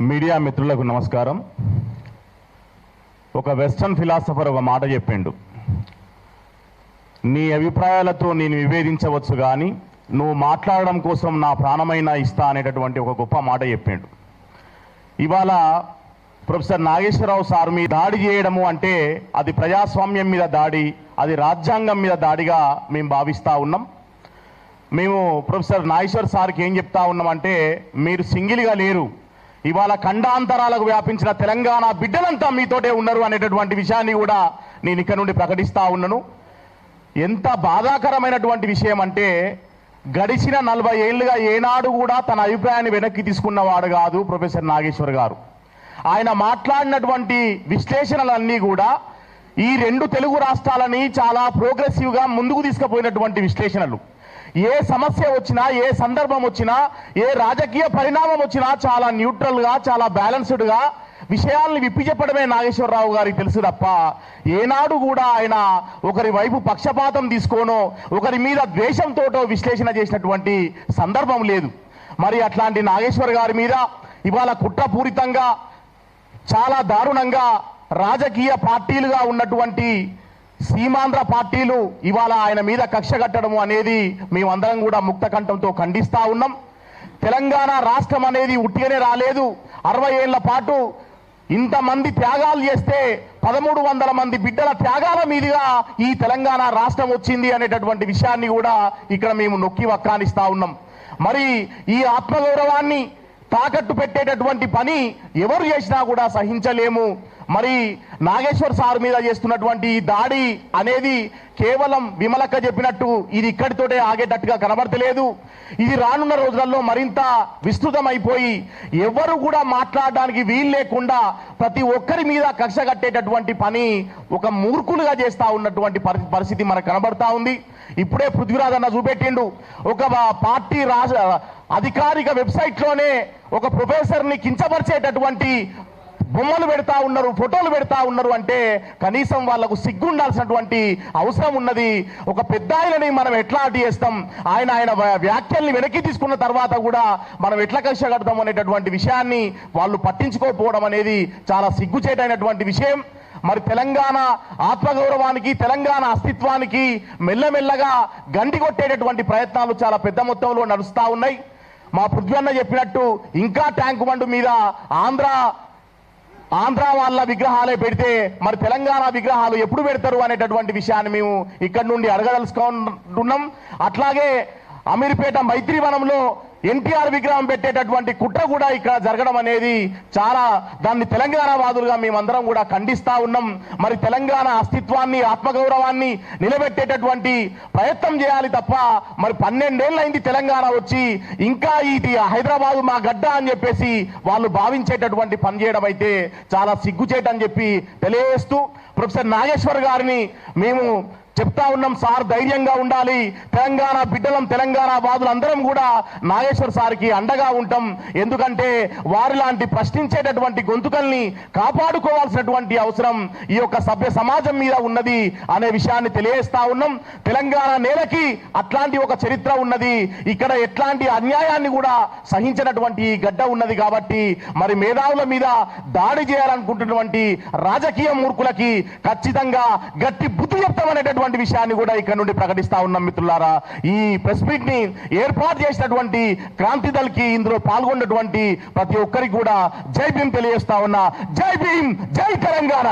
Media మిత్రులకు నమస్కారం. ఒక వెస్టర్న్ ఫిలాసఫర్ ఒక మాట చెప్పిండు, నీ అభిప్రాయాలతో నేను విభేదించవచ్చు కానీ నువ్వు మాట్లాడడం కోసం నా ప్రాణమైనా ఇస్తా అనేటటువంటి ఒక గొప్ప మాట చెప్పిండు. ఇవాళ ప్రొఫెసర్ నాగేశ్వరరావు సార్ మీద దాడి చేయడము అంటే అది ప్రజాస్వామ్యం మీద దాడి, అది రాజ్యాంగం మీద దాడిగా మేము భావిస్తూ ఉన్నాం. మేము ప్రొఫెసర్ నాగేశ్వర్ సార్కి ఏం చెప్తా ఉన్నామంటే, మీరు సింగిల్గా లేరు, ఇవాళ ఖండాంతరాలకు వ్యాపించిన తెలంగాణ బిడ్డలంతా మీతోటే ఉన్నారు అనేటటువంటి విషయాన్ని కూడా నేను ఇక్కడ నుండి ప్రకటిస్తూ ఉన్నాను. ఎంత బాధాకరమైనటువంటి విషయం అంటే, గడిచిన 40 ఏళ్ళుగా ఏనాడు కూడా తన అభిప్రాయాన్ని వెనక్కి తీసుకున్నవాడు కాదు ప్రొఫెసర్ నాగేశ్వర్ గారు. ఆయన మాట్లాడినటువంటి విశ్లేషణలన్నీ కూడా ఈ 2 తెలుగు రాష్ట్రాలని చాలా ప్రోగ్రెసివ్గా ముందుకు తీసుకుపోయినటువంటి విశ్లేషణలు. ఏ సమస్య వచ్చినా, ఏ సందర్భం వచ్చినా, ఏ రాజకీయ పరిణామం వచ్చినా చాలా న్యూట్రల్గా, చాలా బ్యాలెన్స్డ్గా విషయాల్ని విప్పి చెప్పడమే నాగేశ్వరరావు గారికి తెలుసు తప్ప ఏనాడు కూడా ఆయన ఒకరి వైపు పక్షపాతం తీసుకోనో ఒకరి మీద ద్వేషంతోటో విశ్లేషణ చేసినటువంటి సందర్భం లేదు. మరి అట్లాంటి నాగేశ్వర్ గారి మీద ఇవాళ కుట్రపూరితంగా చాలా దారుణంగా రాజకీయ పార్టీలుగా ఉన్నటువంటి సీమాంధ్ర పార్టీలు ఇవాళ ఆయన మీద కక్ష కట్టడము అనేది మేమందరం కూడా ముక్త కంఠంతో ఖండిస్తూ ఉన్నాం. తెలంగాణ రాష్ట్రం అనేది ఉట్టిగానే రాలేదు. 60 ఏళ్ల పాటు ఇంతమంది త్యాగాలు చేస్తే 1300 మంది బిడ్డల త్యాగాల మీదుగా ఈ తెలంగాణ రాష్ట్రం వచ్చింది అనేటటువంటి విషయాన్ని కూడా ఇక్కడ మేము నొక్కి వక్కానిస్తూ ఉన్నాం. మరి ఈ ఆత్మగౌరవాన్ని తాకట్టు పెట్టేటటువంటి పని ఎవరు చేసినా కూడా సహించలేము. మరి నాగేశ్వర్ సార్ మీద చేస్తున్నటువంటి ఈ దాడి అనేది కేవలం విమలక్క చెప్పినట్టు ఇది ఇక్కడితోటే ఆగేటట్టుగా కనబడతలేదు. ఇది రానున్న రోజులలో మరింత విస్తృతమైపోయి ఎవరు కూడా మాట్లాడడానికి వీలు లేకుండా ప్రతి ఒక్కరి మీద కక్ష కట్టేటటువంటి పని ఒక మూర్ఖులుగా చేస్తూ ఉన్నటువంటి పరిస్థితి మనకు కనబడతా ఉంది. ఇప్పుడే పృథ్వీరాజ్ అన్న చూపెట్టిండు, ఒక పార్టీ అధికారిక వెబ్సైట్లోనే ఒక ప్రొఫెసర్ని కించపరిచేటటువంటి బొమ్మలు పెడతా ఉన్నారు, ఫోటోలు పెడతా ఉన్నారు అంటే కనీసం వాళ్లకు సిగ్గుండాల్సినటువంటి అవసరం ఉన్నది. ఒక పెద్ద ఆయనని మనం ఎట్లా అడ్డు చేస్తాం, ఆయన వ్యాఖ్యల్ని వెనక్కి తీసుకున్న తర్వాత కూడా మనం ఎట్లా కక్ష కడతాం అనేటటువంటి విషయాన్ని వాళ్ళు పట్టించుకోకపోవడం అనేది చాలా సిగ్గుచేటైనటువంటి విషయం. మరి తెలంగాణ ఆత్మగౌరవానికి, తెలంగాణ అస్తిత్వానికి మెల్లమెల్లగా గండి కొట్టేటటువంటి ప్రయత్నాలు చాలా పెద్ద మొత్తంలో నడుస్తూ ఉన్నాయి. మా పృథ్వీ అన్న చెప్పినట్టు ఇంకా ట్యాంకు బండు మీద ఆంధ్ర వాళ్ళ విగ్రహాలే పెడితే మరి తెలంగాణ విగ్రహాలు ఎప్పుడు పెడతారు అనేటటువంటి విషయాన్ని మేము ఇక్కడ నుండి అడగదలుచుకుంటున్నాం. అట్లాగే అమీర్పేట మైత్రివనంలో ఎన్టీఆర్ విగ్రహం పెట్టేటటువంటి కుట్ర కూడా ఇక్కడ జరగడం అనేది చాలా, దాన్ని తెలంగాణ వాదులుగా మేమందరం కూడా ఖండిస్తూ ఉన్నాం. మరి తెలంగాణ అస్తిత్వాన్ని, ఆత్మగౌరవాన్ని నిలబెట్టేటటువంటి ప్రయత్నం చేయాలి తప్ప మరి 12 ఏళ్ళైంది తెలంగాణ వచ్చి ఇంకా ఇది హైదరాబాదు మా గడ్డ అని చెప్పేసి వాళ్ళు భావించేటటువంటి పని చేయడం అయితే చాలా సిగ్గుచేటని చెప్పి తెలియజేస్తూ ప్రొఫెసర్ నాగేశ్వర్ గారిని మేము చెప్తా ఉన్నాం, సార్ ధైర్యంగా ఉండాలి, తెలంగాణ బిడ్డలం, తెలంగాణ వాదులందరం కూడా నాగేశ్వర్ సార్కి అండగా ఉంటాం. ఎందుకంటే వారి లాంటి ప్రశ్నించేటటువంటి గొంతుకల్ని కాపాడుకోవాల్సినటువంటి అవసరం ఈ యొక్క సభ్య సమాజం మీద ఉన్నది అనే విషయాన్ని తెలియజేస్తా ఉన్నాం. తెలంగాణ నేలకి అట్లాంటి ఒక చరిత్ర ఉన్నది. ఇక్కడ ఎట్లాంటి అన్యాయాన్ని కూడా సహించినటువంటి ఈ గడ్డ ఉన్నది. కాబట్టి మరి మేధావుల మీద దాడి చేయాలనుకుంటున్నటువంటి రాజకీయ మూర్ఖులకి ఖచ్చితంగా గట్టి బుద్ధి చెప్తామనేటటువంటి విషయాన్ని కూడా ఇక్కడ నుండి ప్రకటిస్తా ఉన్నాం. మిత్రులారా, ఈ ప్రెస్ మీట్ ని ఏర్పాటు చేసినటువంటి క్రాంతి దళ్ కి, ఇందులో పాల్గొన్నటువంటి ప్రతి ఒక్కరికి కూడా జై భీమ్ తెలియజేస్తా ఉన్నా. జై భీమ్, జై తెలంగాణ.